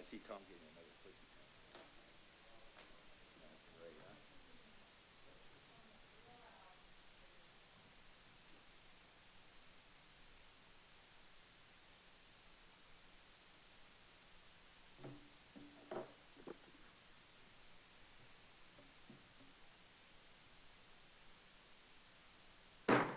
see Tom getting another cookie. That's great, huh?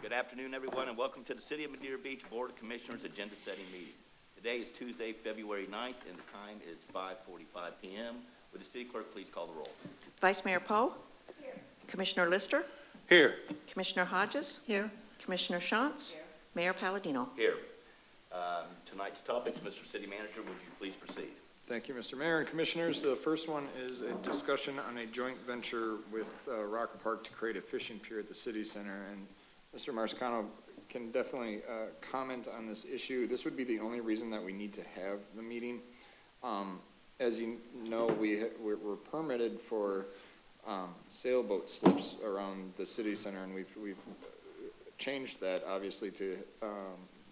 Good afternoon, everyone, and welcome to the City of Madeira Beach Board of Commissioners Agenda Setting Meeting. Today is Tuesday, February 9th, and the time is 5:45 p.m. Would the city clerk please call the roll? Vice Mayor Poe? Here. Commissioner Lister? Here. Commissioner Hodges? Here. Commissioner Shantz? Here. Mayor Palladino? Here. Tonight's topics, Mr. City Manager, would you please proceed? Thank you, Mr. Mayor and Commissioners. The first one is a discussion on a joint venture with Rock Park to create a fishing pier at the City Center. And Mr. Marsicano can definitely comment on this issue. This would be the only reason that we need to have the meeting. As you know, we're permitted for sailboat slips around the City Center, and we've changed that obviously to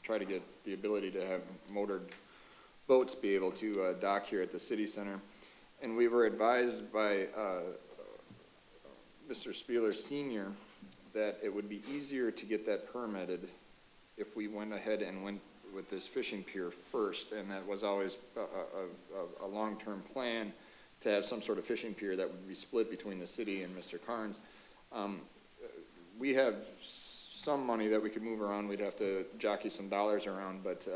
try to get the ability to have motored boats be able to dock here at the City Center. And we were advised by Mr. Spieler Sr. that it would be easier to get that permitted if we went ahead and went with this fishing pier first, and that was always a long-term plan to have some sort of fishing pier that would be split between the city and Mr. Carnes. We have some money that we could move around. We'd have to jockey some dollars around, but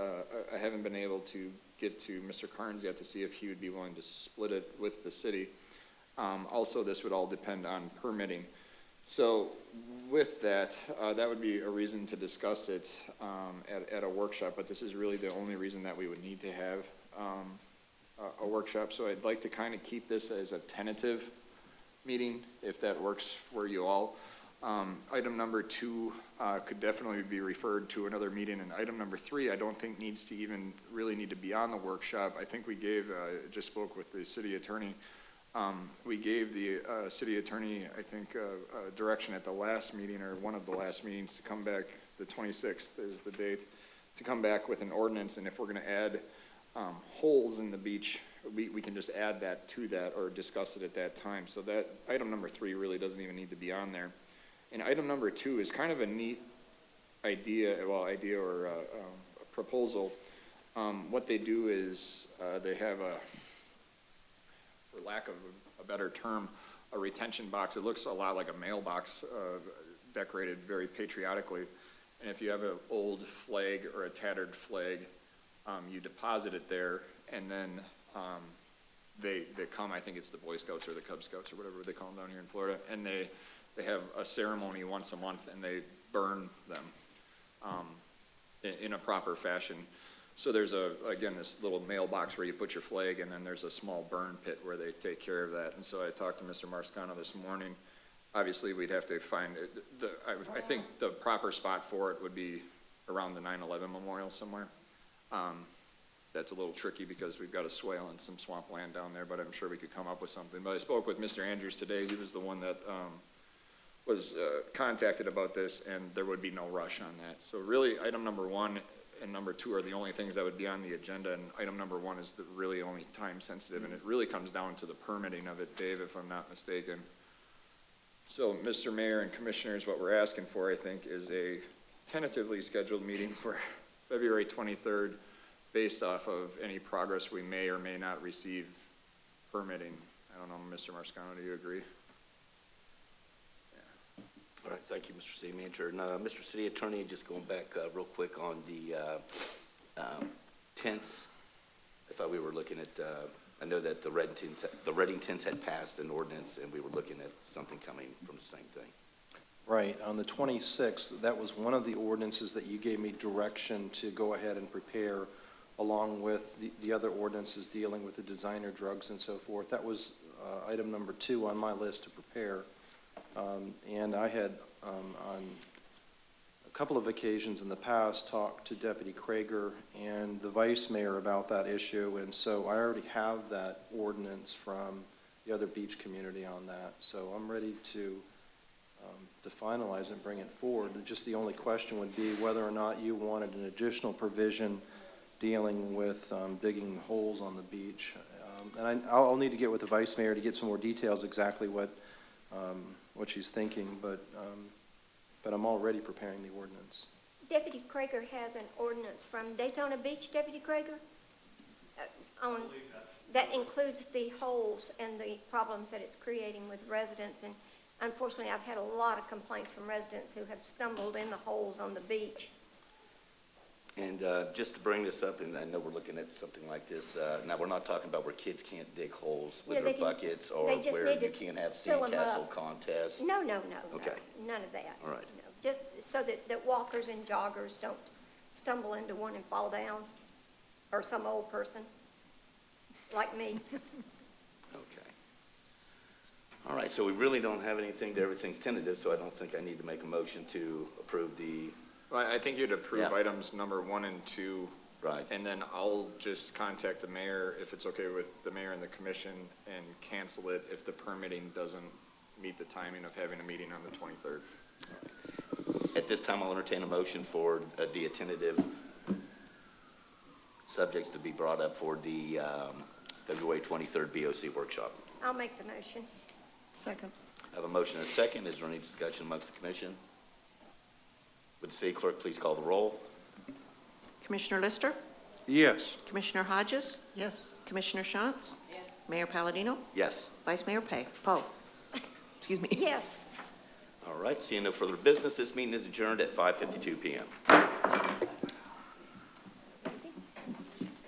I haven't been able to get to Mr. Carnes yet to see if he would be willing to split it with the city. Also, this would all depend on permitting. So with that, that would be a reason to discuss it at a workshop, but this is really the only reason that we would need to have a workshop. So I'd like to kind of keep this as a tentative meeting, if that works for you all. Item number 2 could definitely be referred to another meeting, and item number 3 I don't think needs to even really need to be on the workshop. I think we gave, just spoke with the city attorney, we gave the city attorney, I think, direction at the last meeting, or one of the last meetings, to come back, the 26th is the date, to come back with an ordinance. And if we're going to add holes in the beach, we can just add that to that or discuss it at that time. So that item number 3 really doesn't even need to be on there. And item number 2 is kind of a neat idea, or a proposal. What they do is they have for lack of a better term, a retention box. It looks a lot like a mailbox, decorated very patriotically. And if you have an old flag or a tattered flag, you deposit it there, and then they come, I think it's the Boy Scouts or the Cub Scouts or whatever they call them down here in Florida, and they have a ceremony once a month, and they burn them in a proper fashion. So there's again, this little mailbox where you put your flag, and then there's a small burn pit where they take care of that. And so I talked to Mr. Marsicano this morning. Obviously, we'd have to find, I think the proper spot for it would be around the 9/11 memorial somewhere. That's a little tricky because we've got a swale and some swampland down there, but I'm sure we could come up with something. But I spoke with Mr. Andrews today. He was the one that was contacted about this, and there would be no rush on that. So really, item number 1 and number 2 are the only things that would be on the agenda, and item number 1 is the really only time sensitive, and it really comes down to the permitting of it, Dave, if I'm not mistaken. So, Mr. Mayor and Commissioners, what we're asking for, I think, is a tentatively scheduled meeting for February 23rd, based off of any progress we may or may not receive permitting. I don't know, Mr. Marsicano, do you agree? All right, thank you, Mr. City Manager. And Mr. City Attorney, just going back real quick on the tents. I thought we were looking at, I know that the Reading tents had passed an ordinance, and we were looking at something coming from the same thing. Right, on the 26th, that was one of the ordinances that you gave me direction to go ahead and prepare, along with the other ordinances dealing with the designer drugs and so forth. That was item number 2 on my list to prepare. And I had, on a couple of occasions in the past, talked to Deputy Krager and the Vice Mayor about that issue, and so I already have that ordinance from the other beach community on that. So I'm ready to finalize and bring it forward. Just the only question would be whether or not you wanted an additional provision dealing with digging holes on the beach. And I'll need to get with the vice mayor to get some more details exactly what she's thinking, but I'm already preparing the ordinance. Deputy Krager has an ordinance from Daytona Beach, Deputy Krager? That includes the holes and the problems that it's creating with residents. And unfortunately, I've had a lot of complaints from residents who have stumbled in the holes on the beach. And just to bring this up, and I know we're looking at something like this, now, we're not talking about where kids can't dig holes with Yeah, their they can- buckets, or they just where need to you can't have fill 'em sandcastle up. contests. No, Okay. none of that. All right. No, just so that walkers and joggers don't stumble into one and fall down, or some old person like me. Okay. All right, so we really don't have anything, everything's tentative, so I don't think I need to make a motion to approve the, Well, I think you'd approve Yeah. items number 1 and 2, right, and then I'll just contact the mayor, if it's okay with the mayor and the commission, and cancel it if the permitting doesn't meet the timing of having a meeting on the 23rd. At this time, I'll entertain a motion for the tentative subjects to be brought up for the February 23rd BOC workshop. I'll make the motion. Second. I have a motion and a second. Is there any discussion amongst the commission? Would the city clerk please call the roll? Commissioner Lister? Yes. Commissioner Hodges? Yes. Commissioner Shantz? Yes. Mayor Palladino? Yes. Vice Mayor Poe? Excuse me. Yes. All right, seeing no further business, this meeting is adjourned at 5:52 PM.